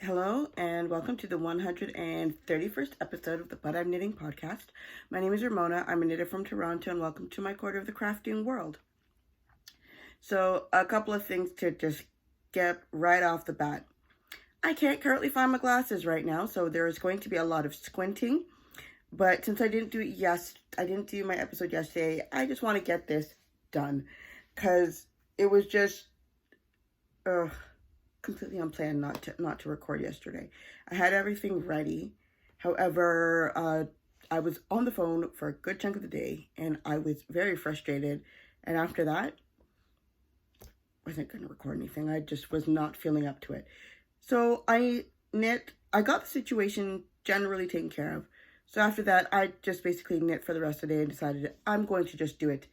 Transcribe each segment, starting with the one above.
Hello and welcome to the 131st episode of the But I'm Knitting podcast. My name is Ramona. I'm a knitter from Toronto and welcome to my quarter of the crafting world. So a couple of things to just get right off the bat. I can't currently find my glasses right now, so there is going to be a lot of squinting. But since I didn't do my episode yesterday, I just want to get this done because it was just completely unplanned not to record yesterday. I had everything ready. However, I was on the phone for a good chunk of the day and I was very frustrated. And after that, I wasn't going to record anything. I just was not feeling up to it. So I got the situation generally taken care of. So after that, I just basically knit for the rest of the day and decided I'm going to just do it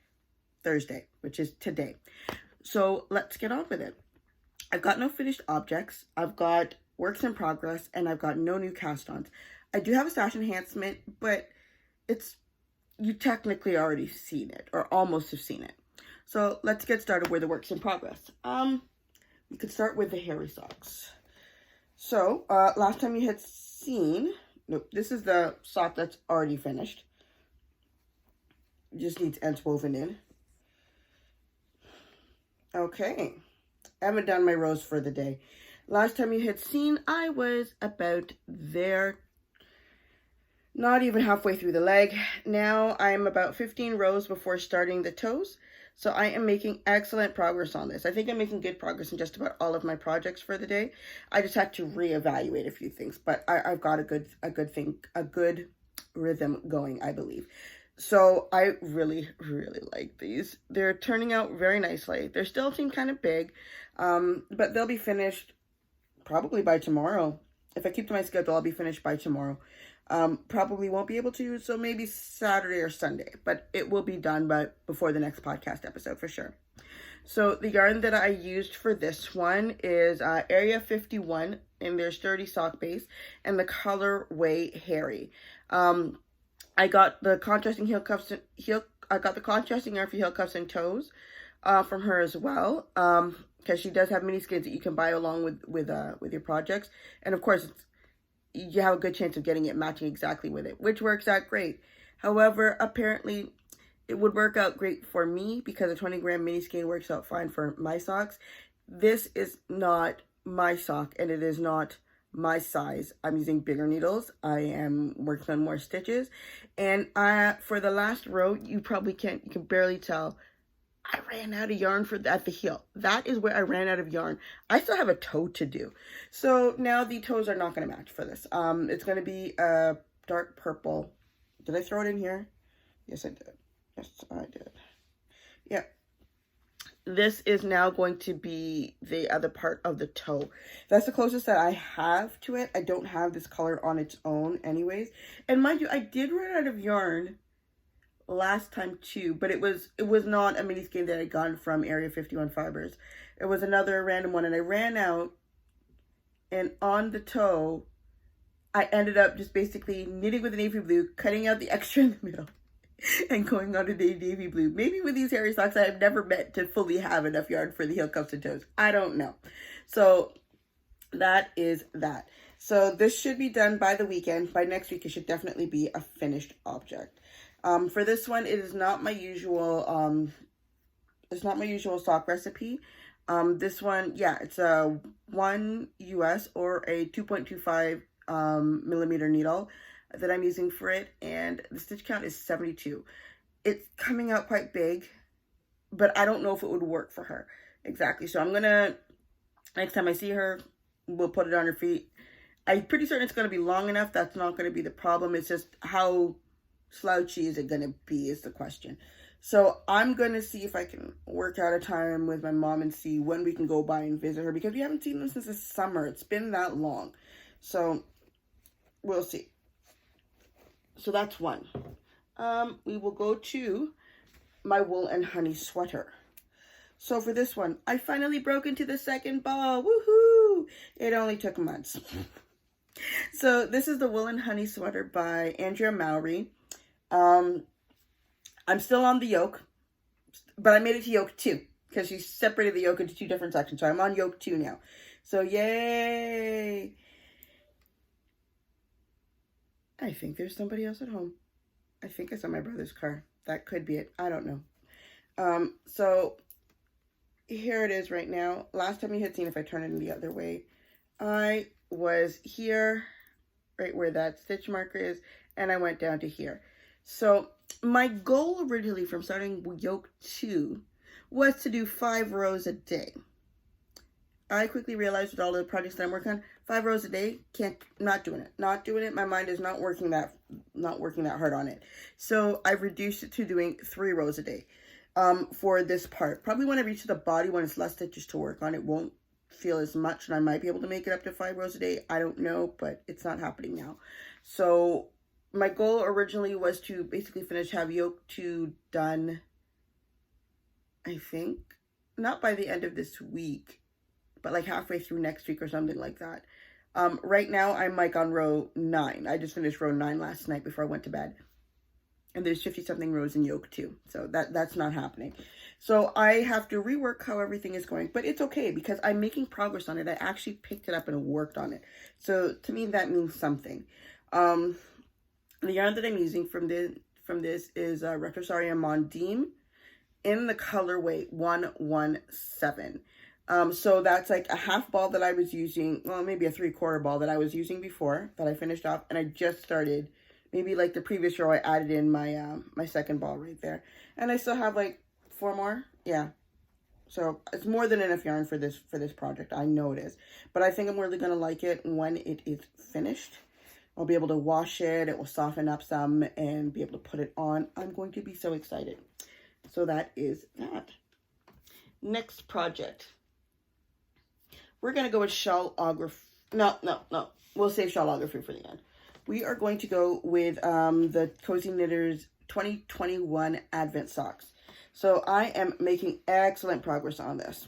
Thursday, which is today. So let's get on with it. I've got no finished objects, I've got works in progress, and I've got no new cast-ons. I do have a stash enhancement, but you technically already seen it, or almost have seen it. So let's get started with the works in progress. We could start with the hairy socks. So, last time you had seen, this is the sock that's already finished. It just needs ends woven in. Okay. I haven't done my rows for the day. Last time you had seen, I was about there, not even halfway through the leg. Now I'm about 15 rows before starting the toes. So I am making excellent progress on this. I think I'm making good progress in just about all of my projects for the day. I just had to reevaluate a few things, but I've got a good rhythm going, I believe. So I really, really like these. They're turning out very nicely. They still seem kind of big, but they'll be finished probably by tomorrow. If I keep to my schedule, I'll be finished by tomorrow. Probably won't be able to, so maybe Saturday or Sunday, but it will be done before the next podcast episode for sure. So the yarn that I used for this one is Area 51 in their sturdy sock base and the colorway Hairy. I got the contrasting yarn for heel cuffs and toes from her as well, because she does have mini skeins that you can buy along with your projects, and of course you have a good chance of getting it matching exactly with it, which works out great. However, apparently it would work out great for me because a 20-gram mini skein works out fine for my socks. This is not my sock and it is not my size. I'm using bigger needles. I am working on more stitches, and for the last row, you can barely tell, I ran out of yarn at the heel. That is where I ran out of yarn. I still have a toe to do, so now the toes are not going to match for this. It's going to be a dark purple. Did I throw it in here? Yes, I did. Yes, I did. Yeah. This is now going to be the other part of the toe. That's the closest that I have to it. I don't have this color on its own anyways. And mind you, I did run out of yarn last time too, but it was not a mini skein that I got from Area 51 Fibers. It was another random one, and I ran out, and on the toe, I ended up just basically knitting with the navy blue, cutting out the extra in the middle, and going on to the navy blue. Maybe with these hairy socks, I have never meant to fully have enough yarn for the heel cuffs and toes. I don't know. So that is that. So this should be done by the weekend. By next week, it should definitely be a finished object. For this one, it is not my usual, sock recipe. This one, yeah, it's a 1 US or a 2.25 millimeter needle that I'm using for it, and the stitch count is 72. It's coming out quite big, but I don't know if it would work for her exactly. So I'm gonna, next time I see her, we'll put it on her feet. I'm pretty certain it's gonna be long enough. That's not gonna be the problem. It's just how slouchy is it gonna be is the question. So I'm gonna see if I can work out a time with my mom and see when we can go by and visit her, because we haven't seen them since the summer. It's been that long. So we'll see. So that's one. We will go to my wool and honey sweater. So for this one, I finally broke into the second ball. Woohoo! It only took months. So this is the wool and honey sweater by Andrea Mowry. I'm still on the yoke, but I made it to yoke 2 because she separated the yoke into 2 different sections. So I'm on yoke 2 now. So yay! I think there's somebody else at home. I think it's on my brother's car. That could be it. I don't know. So here it is right now. Last time you had seen, if I turn it in the other way, I was here, right where that stitch marker is, and I went down to here. So my goal originally from starting yoke 2 was to do 5 rows a day. I quickly realized with all the projects that I'm working on, 5 rows a day, not doing it. My mind is not working that hard on it. So I've reduced it to doing 3 rows a day for this part. Probably when I reach the body, when it's less stitches to work on, it won't feel as much, and I might be able to make it up to 5 rows a day. I don't know, but it's not happening now. So my goal originally was to basically have yoke 2 done, I think, not by the end of this week, but like halfway through next week or something like that. Right now I'm like on row 9. I just finished row 9 last night before I went to bed. And there's 50 something rows in yoke 2. So that's not happening. So I have to rework how everything is going, but it's okay because I'm making progress on it. I actually picked it up and worked on it. So to me, that means something. The yarn that I'm using from this is Ravelry Mondim in the colorway 117. So that's like a half ball that I was using, well, maybe a 3/4 ball that I was using before that I finished off, and I just started. Maybe like the previous row, I added in my my second ball right there, and I still have like 4 more. Yeah, so it's more than enough yarn for this project. I know it is, but I think I'm really gonna like it when it is finished. I'll be able to wash it. It will soften up some and be able to put it on. I'm going to be so excited. So that is that. Next project. We're going to go with Shawlography. No. We'll save Shawlography for the end. We are going to go with the Cozy Knitters 2021 Advent Socks. So I am making excellent progress on this.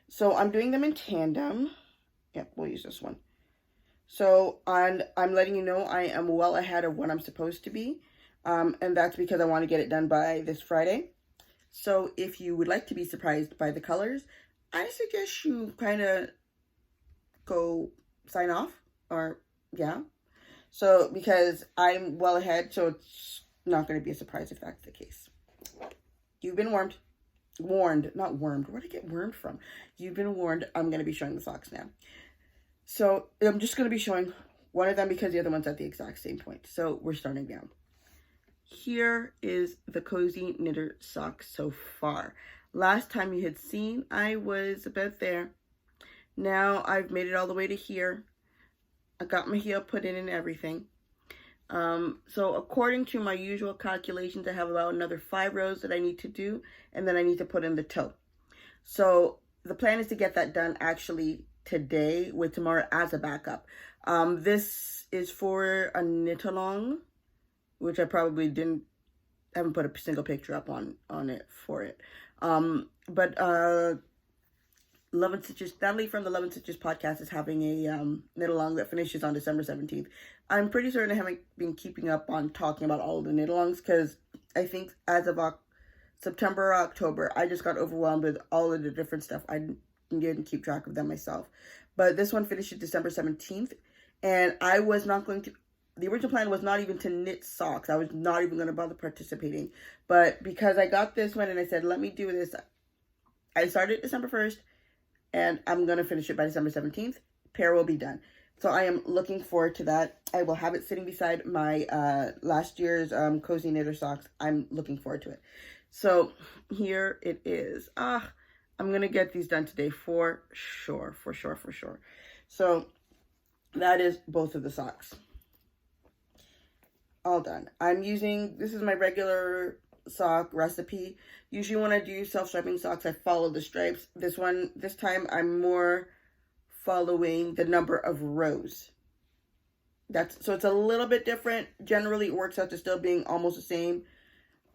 So I'm doing them in tandem. Yep, we'll use this one. So I'm letting you know I am well ahead of what I'm supposed to be. And that's because I want to get it done by this Friday. So if you would like to be surprised by the colors, I suggest you kind of go sign off, or yeah. So because I'm well ahead, so it's not going to be a surprise if that's the case. You've been warned, not wormed. Where did I get wormed from? You've been warned. I'm going to be showing the socks now. So I'm just going to be showing one of them because the other one's at the exact same point. So we're starting now. Here is the Cozy Knitter socks so far. Last time you had seen, I was about there. Now I've made it all the way to here. I got my heel put in and everything. So according to my usual calculations, I have about another 5 rows that I need to do, and then I need to put in the toe. So the plan is to get that done actually today, with tomorrow as a backup. This is for a knit along, which I probably haven't put a single picture up on it for it. But Love and Stitches, Natalie from the Love and Stitches podcast is having a knit along that finishes on December 17th. I'm pretty certain I haven't been keeping up on talking about all of the knit alongs because I think as of September or October, I just got overwhelmed with all of the different stuff. I didn't keep track of them myself. But this one finishes December 17th, and I was not going to. The original plan was not even to knit socks. I was not even going to bother participating. But because I got this one and I said, let me do this, I started December 1st and I'm going to finish it by December 17th. Pair will be done. So I am looking forward to that. I will have it sitting beside my last year's Cozy Knitter socks. I'm looking forward to it. So here it is. I'm going to get these done today for sure. So that is both of the socks. All done. This is my regular sock recipe. Usually when I do self-striping socks, I follow the stripes. This time I'm more following the number of rows. So it's a little bit different. Generally it works out to still being almost the same.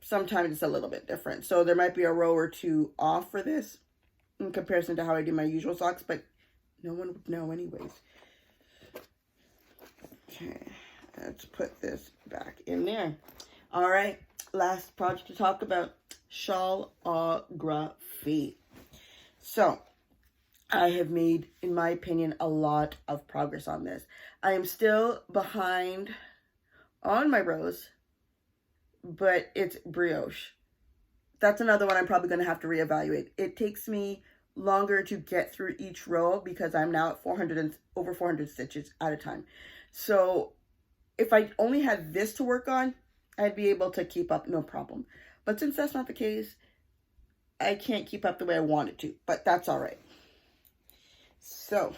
Sometimes it's a little bit different. So there might be a row or 2 off for this in comparison to how I do my usual socks, but no one would know anyways. Okay. Let's put this back in there. All right, last project to talk about, Shawlography. So I have made, in my opinion, a lot of progress on this. I am still behind on my rows, but it's brioche. That's another one I'm probably going to have to reevaluate. It takes me longer to get through each row because I'm now at 400 and over 400 stitches at a time. So if I only had this to work on, I'd be able to keep up, no problem. But since that's not the case, I can't keep up the way I wanted to, but that's all right. So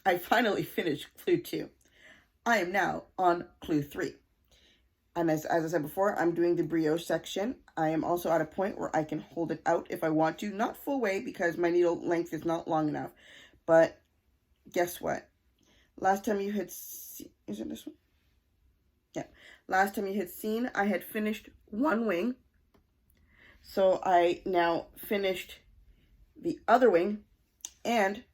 I finally finished clue 2. I am now on clue 3. And as I said before, I'm doing the brioche section. I am also at a point where I can hold it out if I want to. Not full way because my needle length is not long enough. But guess what? Last time you had seen... Is it this one? Yeah. Last time you had seen, I had finished one wing. So I now finished the other wing. And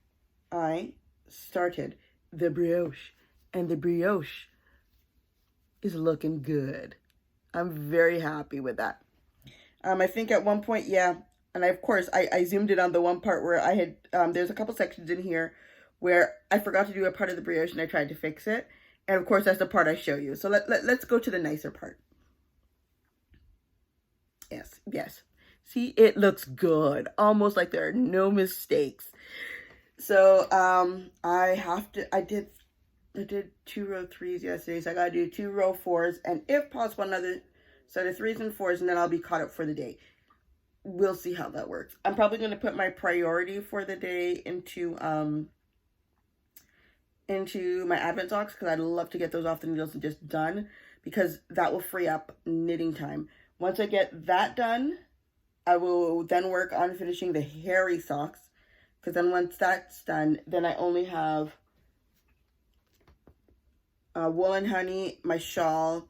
I started the brioche. And the brioche is looking good. I'm very happy with that. I think at one point, yeah, and of course I zoomed in on the one part where I had, there's a couple sections in here where I forgot to do a part of the brioche and I tried to fix it. And of course, that's the part I show you. So let's go to the nicer part. Yes. See, it looks good. Almost like there are no mistakes. So, I did 2 row 3s yesterday, so I gotta do 2 row 4s, and if possible, another set of 3s and 4s, and then I'll be caught up for the day. We'll see how that works. I'm probably gonna put my priority for the day into my Advent socks, because I'd love to get those off the needles and just done, because that will free up knitting time. Once I get that done, I will then work on finishing the hairy socks, because then once that's done, then I only have Wool and Honey, my shawl,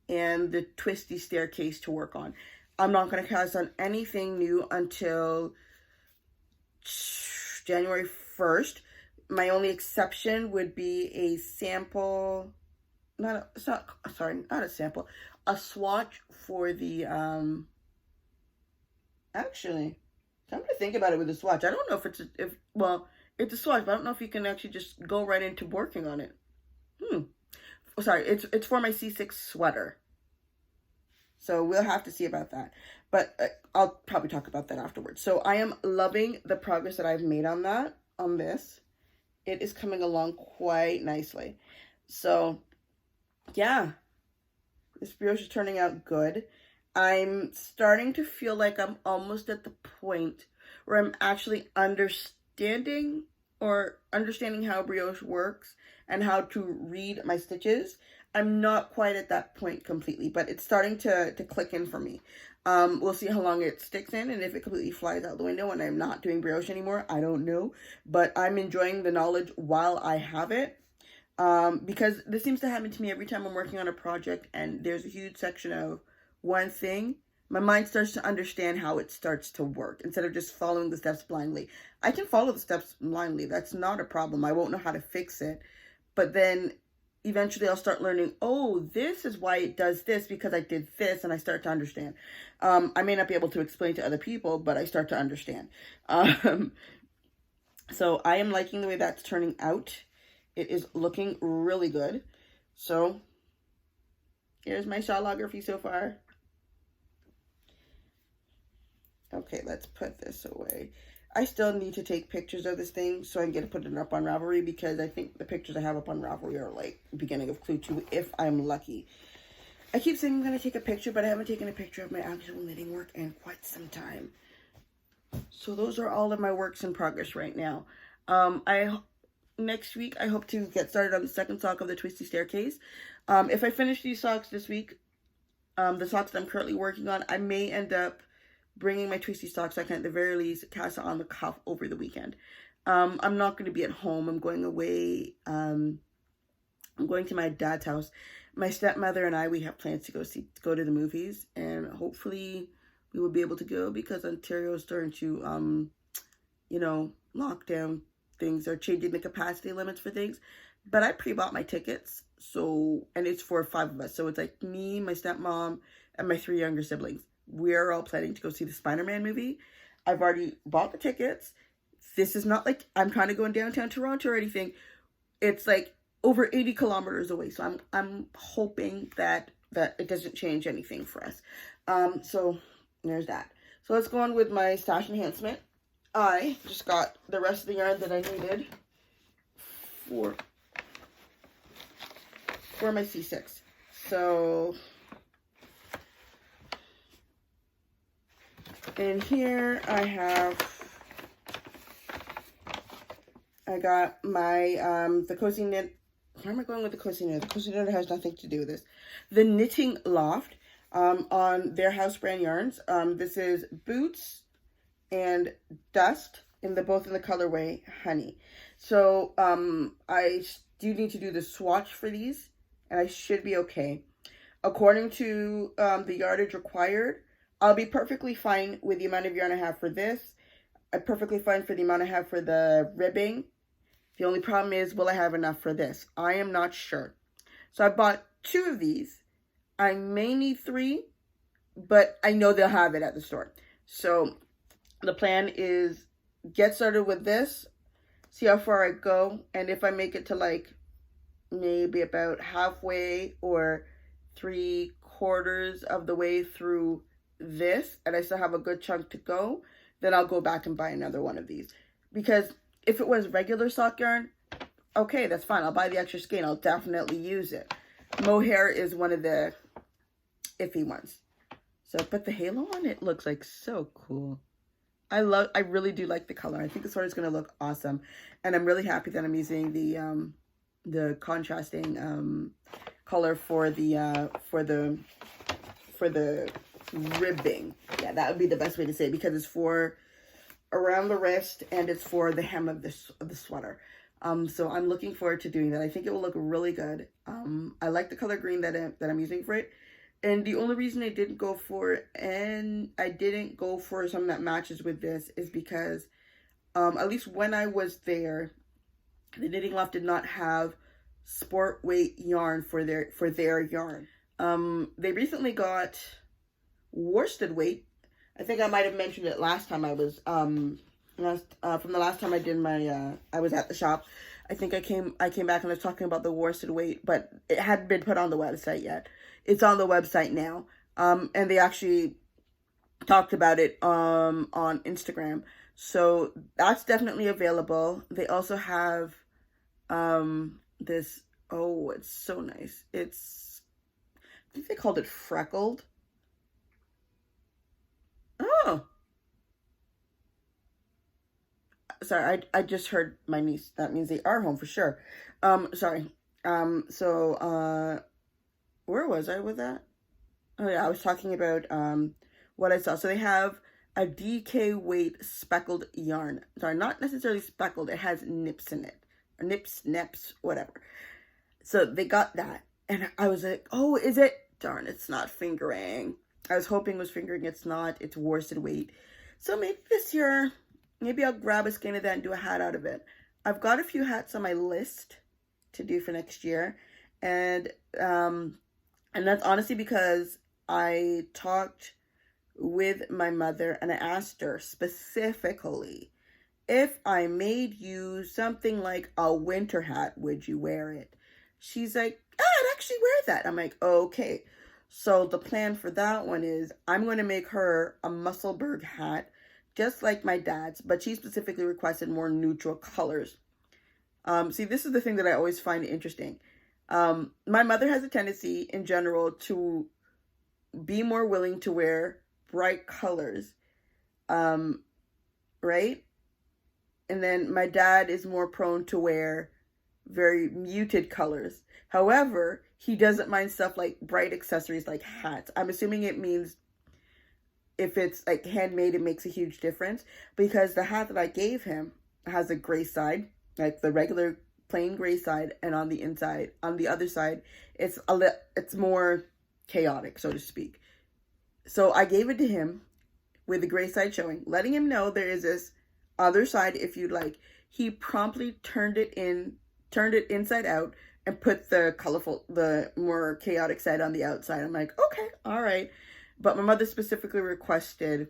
and the twisty staircase to work on. I'm not going to cast on anything new until January 1st. My only exception would be a sample, a swatch for the, actually, I'm going to think about it with a swatch. I don't know if it's a swatch, but I don't know if you can actually just go right into working on it. Sorry, it's for my C6 sweater. So we'll have to see about that. But I'll probably talk about that afterwards. So I am loving the progress that I've made on this. It is coming along quite nicely. So, yeah. This brioche is turning out good. I'm starting to feel like I'm almost at the point where I'm actually understanding how brioche works and how to read my stitches. I'm not quite at that point completely, but it's starting to click in for me. We'll see how long it sticks in and if it completely flies out the window and I'm not doing brioche anymore. I don't know, but I'm enjoying the knowledge while I have it. Because this seems to happen to me every time I'm working on a project and there's a huge section of one thing. My mind starts to understand how it starts to work instead of just following the steps blindly. I can follow the steps blindly. That's not a problem. I won't know how to fix it. But then eventually I'll start learning, oh, this is why it does this because I did this, and I start to understand. I may not be able to explain to other people, but I start to understand. So I am liking the way that's turning out. It is looking really good. So here's my Shawlography so far. Okay, let's put this away. I still need to take pictures of this thing so I can get to put it up on Ravelry, because I think the pictures I have up on Ravelry are like beginning of clue 2 if I'm lucky. I keep saying I'm going to take a picture, but I haven't taken a picture of my actual knitting work in quite some time. So those are all of my works in progress right now. Next week, I hope to get started on the second sock of the Twisty Staircase. If I finish these socks this week, the socks that I'm currently working on, I may end up bringing my twisty socks so I can at the very least cast it on the cuff over the weekend. I'm not going to be at home. I'm going away. I'm going to my dad's house. My stepmother and I, we have plans to go to the movies, and hopefully we will be able to go because Ontario is starting to, lock down things. They're changing the capacity limits for things. But I pre-bought my tickets, and it's for 5 of us. So it's like me, my stepmom, and my 3 younger siblings. We're all planning to go see the Spider-Man movie. I've already bought the tickets. This is not like I'm trying to go in downtown Toronto or anything. It's like over 80 kilometers away. So I'm hoping that it doesn't change anything for us. So there's that. So let's go on with my stash enhancement. I just got the rest of the yarn that I needed for my C6. So in here I got my the cozy knit. Where am I going with the cozy knit? The cozy knit has nothing to do with this. The Knitting Loft on their house brand yarns. This is Boots and Dust both in the colorway Honey. So I do need to do the swatch for these, and I should be okay. According to the yardage required, I'll be perfectly fine with the amount of yarn I have for this. I'm perfectly fine for the amount I have for the ribbing. The only problem is, will I have enough for this? I am not sure. So I bought 2 of these. I may need 3, but I know they'll have it at the store. So the plan is get started with this, see how far I go, and if I make it to like maybe about halfway or 3/4 of the way through this, and I still have a good chunk to go, then I'll go back and buy another one of these. Because if it was regular sock yarn, okay, that's fine. I'll buy the extra skein. I'll definitely use it. Mohair is one of the iffy ones. So, but the halo on it looks like so cool. I really do like the color. I think the sweater's going to look awesome. And I'm really happy that I'm using the contrasting color for the ribbing. Yeah, that would be the best way to say it, because it's for around the wrist and it's for the hem of the sweater. So I'm looking forward to doing that. I think it will look really good. I like the color green that I'm using for it. And the only reason I didn't go for something that matches with this is because at least when I was there, the Knitting Loft did not have sport weight yarn for their yarn. They recently got worsted weight. I think I might have mentioned it last time I was from the last time I did my I was at the shop. I think I came back and I was talking about the worsted weight, but it hadn't been put on the website yet. It's on the website now. And they actually talked about it on Instagram. So that's definitely available. They also have this, oh, it's so nice. I think they called it freckled. Oh, sorry, I just heard my niece. That means they are home for sure. Sorry. So where was I with that? Oh yeah, I was talking about what I saw. So they have a DK weight speckled yarn. Sorry, not necessarily speckled. It has nips in it, or nips, whatever. So they got that, and I was like, oh, is it? Darn, it's not fingering. I was hoping it was fingering. It's not. It's worsted weight. So maybe this year, maybe I'll grab a skein of that and do a hat out of it. I've got a few hats on my list to do for next year, and that's honestly because I talked with my mother and I asked her specifically, if I made you something like a winter hat, would you wear it? She's like, I'd actually wear that. I'm like, okay. So the plan for that one is I'm going to make her a Musselburgh hat, just like my dad's, but she specifically requested more neutral colors. See, this is the thing that I always find interesting. My mother has a tendency in general to be more willing to wear bright colors, right? And then my dad is more prone to wear very muted colors. However, he doesn't mind stuff like bright accessories like hats. I'm assuming it means if it's like handmade, it makes a huge difference, because the hat that I gave him has a gray side, like the regular plain gray side, and on the inside, on the other side, it's more chaotic, so to speak. So I gave it to him with the gray side showing, letting him know there is this other side if you'd like. He promptly turned it inside out and put the more chaotic side on the outside. I'm like, okay, all right. But my mother specifically requested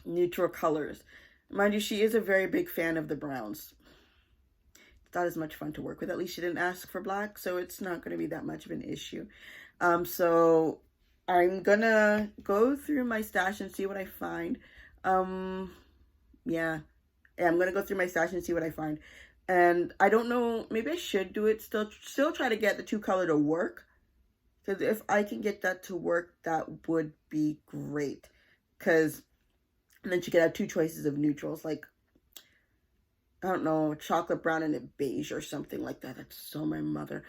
neutral colors. Mind you, she is a very big fan of the browns. not as much fun to work with. At least she didn't ask for black, so it's not going to be that much of an issue. So I'm gonna go through my stash and see what I find. Yeah, I'm gonna go through my stash and see what I find. And I don't know, maybe I should do it still try to get the 2-color to work. Because if I can get that to work, that would be great. Because then she could have 2 choices of neutrals, like, I don't know, chocolate brown and a beige or something like that. That's so my mother.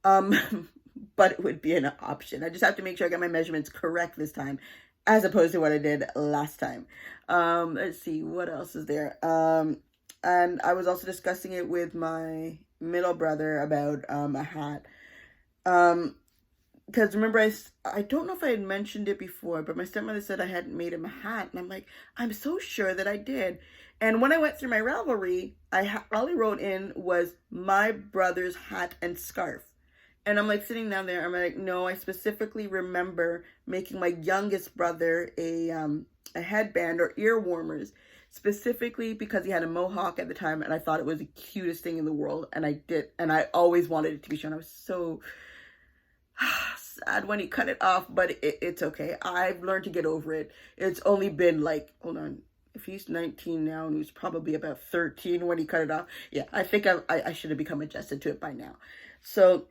But it would be an option. I just have to make sure I get my measurements correct this time, as opposed to what I did last time. Let's see, what else is there? And I was also discussing it with my middle brother about a hat. Because remember, I don't know if I had mentioned it before, but my stepmother said I hadn't made him a hat. And I'm like, I'm so sure that I did. And when I went through my Ravelry, all I wrote in was my brother's hat and scarf. And I'm like sitting down there, I'm like, no, I specifically remember making my youngest brother a headband or ear warmers, specifically because he had a mohawk at the time, and I thought it was the cutest thing in the world, and I did, and I always wanted it to be shown. I was so sad when he cut it off, but it's okay. I've learned to get over it. It's only been like, hold on, if he's 19 now, and he was probably about 13 when he cut it off. Yeah, I think I should have become adjusted to it by now. So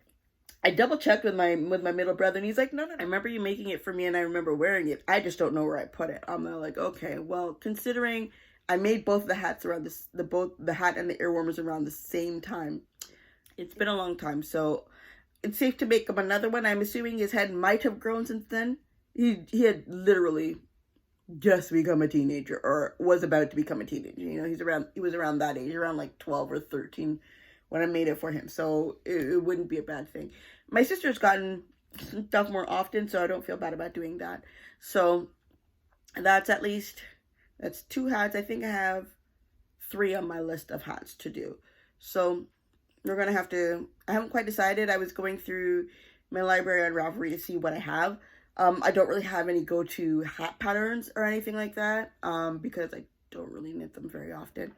I double checked with my middle brother, and he's like, no, I remember you making it for me, and I remember wearing it. I just don't know where I put it. I'm like, okay, well, considering I made both the hats around the hat and the ear warmers around the same time, it's been a long time, so it's safe to make him another one. I'm assuming his head might have grown since then. He had literally just become a teenager, or was about to become a teenager. You know, he was around that age, around like 12 or 13. When I made it for him, so it wouldn't be a bad thing. My sister's gotten stuff more often, so I don't feel bad about doing that. So that's 2 hats. I think I have 3 on my list of hats to do. So we're gonna have to, I haven't quite decided. I was going through my library on Ravelry to see what I have. I don't really have any go-to hat patterns or anything like that, because I don't really knit them very often.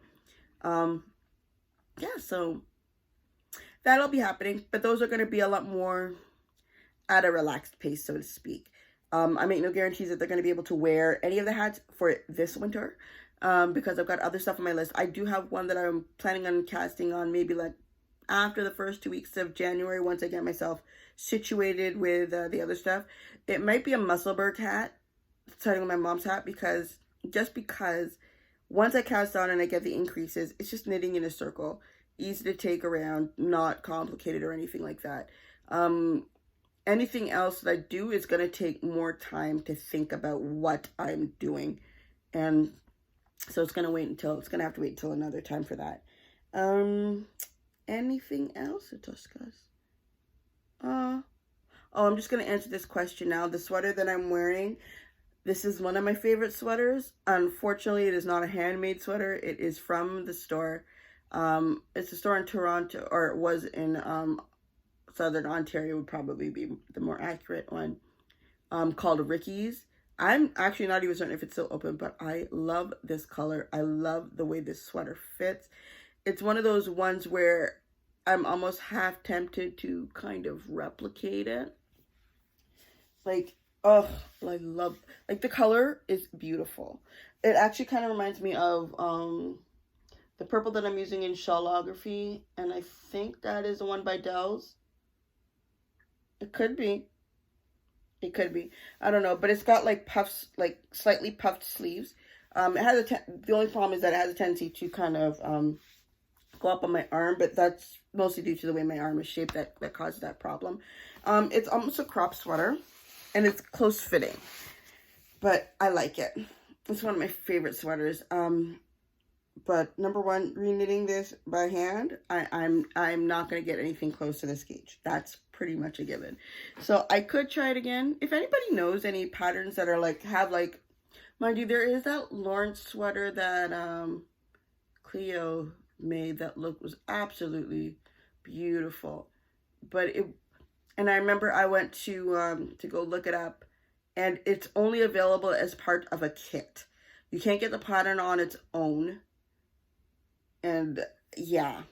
Yeah, so that'll be happening, but those are going to be a lot more at a relaxed pace, so to speak. I make no guarantees that they're going to be able to wear any of the hats for this winter, because I've got other stuff on my list. I do have one that I'm planning on casting on maybe like after the first 2 weeks of January, once I get myself situated with the other stuff. It might be a Musselburgh hat, starting with my mom's hat, because once I cast on and I get the increases, it's just knitting in a circle. Easy to take around, not complicated or anything like that. Anything else that I do is going to take more time to think about what I'm doing. And so it's going to have to wait until another time for that. Anything else to discuss? I'm just going to answer this question now. The sweater that I'm wearing, this is one of my favorite sweaters. Unfortunately, it is not a handmade sweater. It is from the store. It's a store in Toronto, or it was in Southern Ontario, would probably be the more accurate one, called Ricky's. I'm actually not even certain if it's still open, but I love this color. I love the way this sweater fits. It's one of those ones where I'm almost half tempted to kind of replicate it. Like, oh, I love, like, the color is beautiful. It actually kind of reminds me of the purple that I'm using in Shawlography, and I think that is the one by Dells. It could be. It could be. I don't know, but it's got like puffs, like slightly puffed sleeves. It has the only problem is that it has a tendency to kind of go up on my arm, but that's mostly due to the way my arm is shaped that causes that problem. It's almost a crop sweater, and it's close fitting, but I like it. It's one of my favorite sweaters. But number one, reknitting this by hand, I'm not going to get anything close to this gauge. That's pretty much a given. So I could try it again. If anybody knows any patterns that are like, mind you, there is that Lawrence sweater that Cleo made that was absolutely beautiful. And I remember I went to go look it up, and it's only available as part of a kit. You can't get the pattern on its own. And yeah,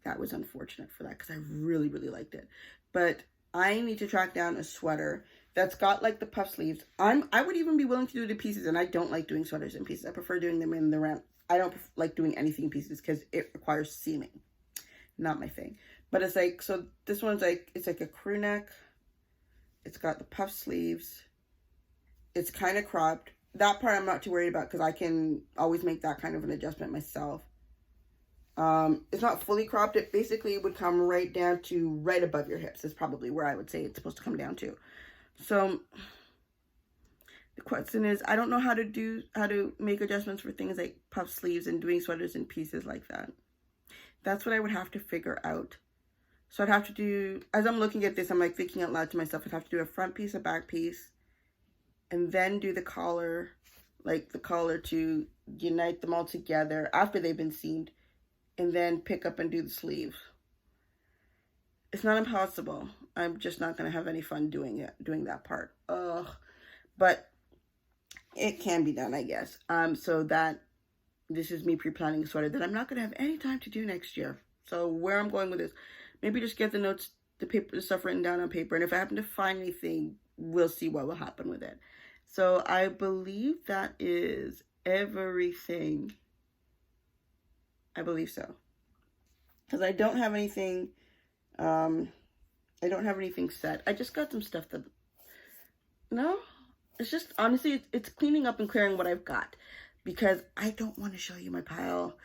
that was unfortunate for that because I really, really liked it. But I need to track down a sweater that's got like the puff sleeves. I would even be willing to do it in pieces, and I don't like doing sweaters in pieces. I prefer doing them in the round. I don't like doing anything in pieces because it requires seaming. Not my thing. But it's like, so this one's like, it's like a crew neck. It's got the puff sleeves. It's kind of cropped. That part I'm not too worried about because I can always make that kind of an adjustment myself. It's not fully cropped. It basically would come right down to right above your hips. Is probably where I would say it's supposed to come down to. So the question is, I don't know how to make adjustments for things like puff sleeves and doing sweaters in pieces like that. That's what I would have to figure out. So I'd have to do, as I'm looking at this, I'm like thinking out loud to myself, I'd have to do a front piece, a back piece, and then do the collar, like the collar to unite them all together after they've been seamed, and then pick up and do the sleeve. It's not impossible. I'm just not going to have any fun doing that part. Ugh. But it can be done, I guess. So that this is me pre-planning a sweater that I'm not going to have any time to do next year. So where I'm going with this, maybe just get the notes, the stuff written down on paper. And if I happen to find anything, we'll see what will happen with it. So I believe that is everything. I believe so. Because I don't have anything, set. I just got some stuff that, no, it's just, honestly, it's cleaning up and clearing what I've got. Because I don't want to show you my pile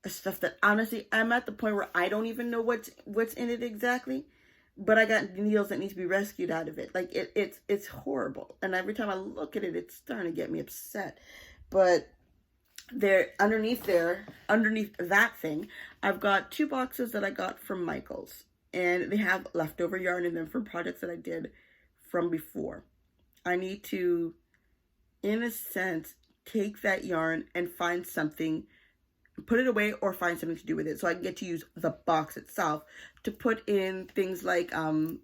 of stuff that, honestly, I'm at the point where I don't even know what's in it exactly. But I got needles that need to be rescued out of it. Like, it's horrible. And every time I look at it, it's starting to get me upset. But underneath that thing, I've got 2 boxes that I got from Michael's. And they have leftover yarn in them from projects that I did from before. I need to, in a sense, take that yarn and find something, put it away or find something to do with it. So I can get to use the box itself to put in things like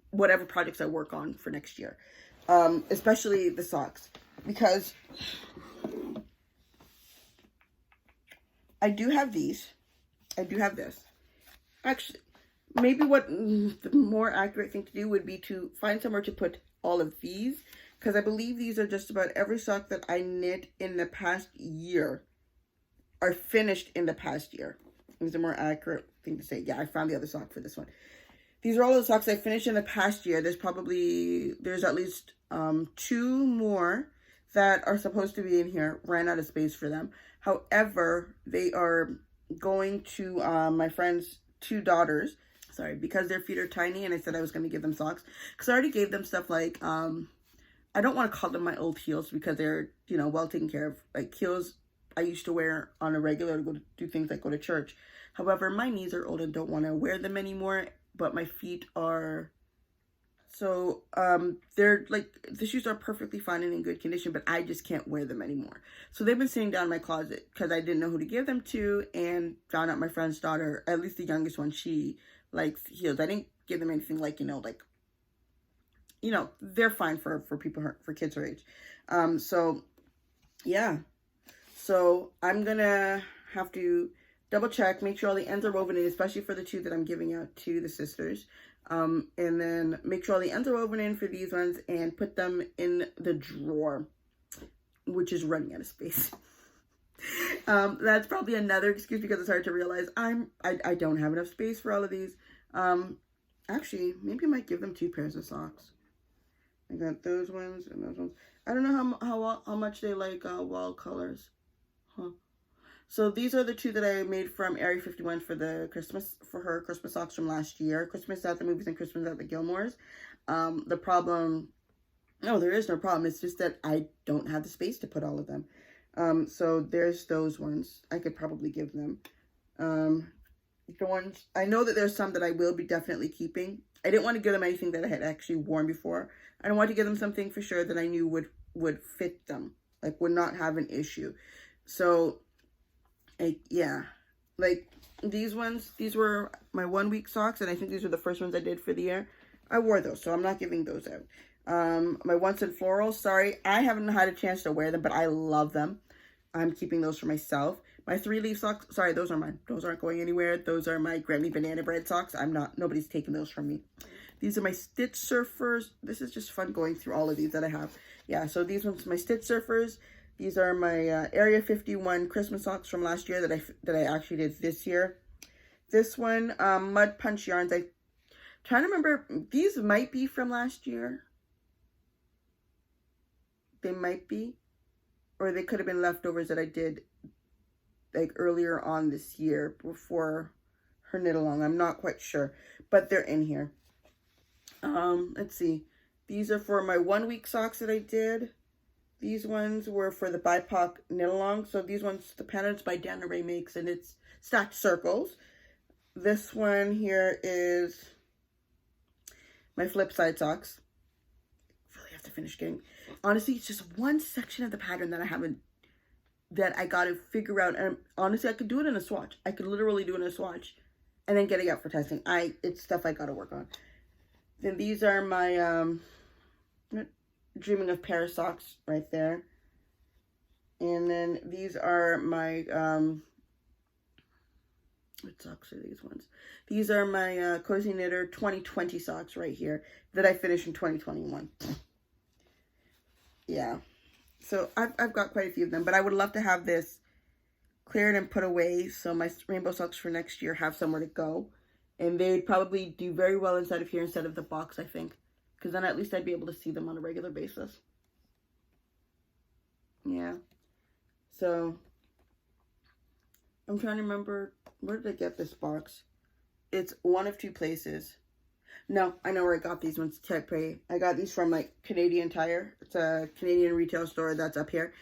whatever projects I work on for next year. Especially the socks. Because I do have these. I do have this. Actually, maybe what the more accurate thing to do would be to find somewhere to put all of these. Because I believe these are just about every sock that I knit in the past year. Are finished in the past year. Is a more accurate thing to say. Yeah, I found the other sock for this one. These are all the socks I finished in the past year. There's at least 2 more that are supposed to be in here. Ran out of space for them. However, they are going to my friend's 2 daughters. Sorry, because their feet are tiny and I said I was going to give them socks. Because I already gave them stuff like, I don't want to call them my old heels because they're, well taken care of. Like heels I used to wear on a regular to go to do things like go to church. However, my knees are old and don't want to wear them anymore, but my feet are, so they're like, the shoes are perfectly fine and in good condition, but I just can't wear them anymore. So they've been sitting down in my closet because I didn't know who to give them to, and found out my friend's daughter, at least the youngest one, she likes heels. I didn't give them anything like, they're fine for people, for kids her age. So yeah. So I'm going to have to double check, make sure all the ends are woven in, especially for the 2 that I'm giving out to the sisters. And then make sure all the ends are woven in for these ones and put them in the drawer, which is running out of space. That's probably another excuse because it's hard to realize I don't have enough space for all of these. Actually, maybe I might give them 2 pairs of socks. I got those ones and those ones. I don't know how much they like wall colors. Huh. So these are the 2 that I made from Area 51 for her Christmas socks from last year. Christmas at the movies and Christmas at the Gilmores. The problem, no, there is no problem. It's just that I don't have the space to put all of them. So there's those ones. I could probably give them. The ones, I know that there's some that I will be definitely keeping. I didn't want to give them anything that I had actually worn before. I don't want to give them something for sure that I knew would fit them. Like, would not have an issue. So, yeah. Like, these ones, these were my 1-week socks. And I think these were the first ones I did for the year. I wore those, so I'm not giving those out. My Once in Floral, sorry. I haven't had a chance to wear them, but I love them. I'm keeping those for myself. My 3-leaf socks, sorry, those are mine. Those aren't going anywhere. Those are my Granny Banana Bread socks. Nobody's taking those from me. These are my Stitch Surfers. This is just fun going through all of these that I have. Yeah, so these ones, my Stitch Surfers. These are my Area 51 Christmas socks from last year that I actually did this year. This one, Mud Punch Yarns. I'm trying to remember. These might be from last year. They might be. Or they could have been leftovers that I did like earlier on this year before her knit along. I'm not quite sure. But they're in here. Let's see. These are for my 1-week socks that I did. These ones were for the BIPOC knit along. So these ones, the pattern's by Dana Ray Makes, and it's stacked circles. This one here is my flip side socks. Really have to finish getting. Honestly, it's just one section of the pattern that I got to figure out. And honestly, I could do it in a swatch. I could literally do it in a swatch and then get it out for testing. It's stuff I got to work on. Then these are my Dreaming of Paris socks right there. And then these are my, what socks are these ones? These are my Cozy Knitter 2020 socks right here that I finished in 2021. Yeah. So I've got quite a few of them, but I would love to have this cleared and put away so my rainbow socks for next year have somewhere to go. And they'd probably do very well inside of here instead of the box, I think. Because then at least I'd be able to see them on a regular basis. Yeah. So, I'm trying to remember, where did I get this box? It's one of 2 places. No, I know where I got these ones. I got these from like Canadian Tire. It's a Canadian retail store that's up here.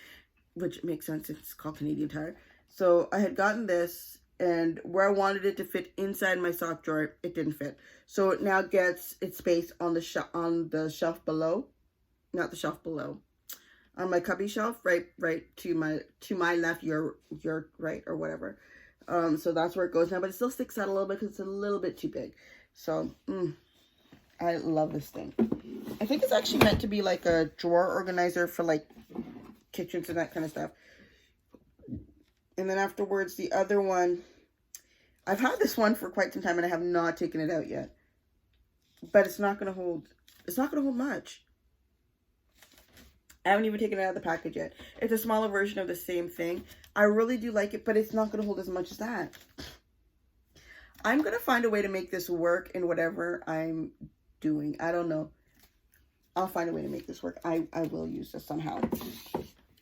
Which makes sense, it's called Canadian Tire. So, I had gotten this. And where I wanted it to fit inside my sock drawer, it didn't fit. So it now gets its space on the shelf below, not the shelf below, on my cubby shelf, right to my left, your right, or whatever. So that's where it goes now, but it still sticks out a little bit because it's a little bit too big. So I love this thing. I think it's actually meant to be like a drawer organizer for like kitchens and that kind of stuff. And then afterwards, the other one, I've had this one for quite some time and I have not taken it out yet. But it's not going to hold much. I haven't even taken it out of the package yet. It's a smaller version of the same thing. I really do like it, but it's not going to hold as much as that. I'm going to find a way to make this work in whatever I'm doing. I don't know. I'll find a way to make this work. I will use this somehow.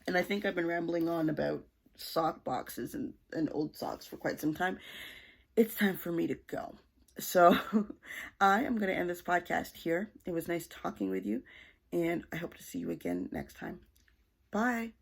And I think I've been rambling on about sock boxes and old socks for quite some time. It's time for me to go. So I am going to end this podcast here. It was nice talking with you, and I hope to see you again next time. Bye.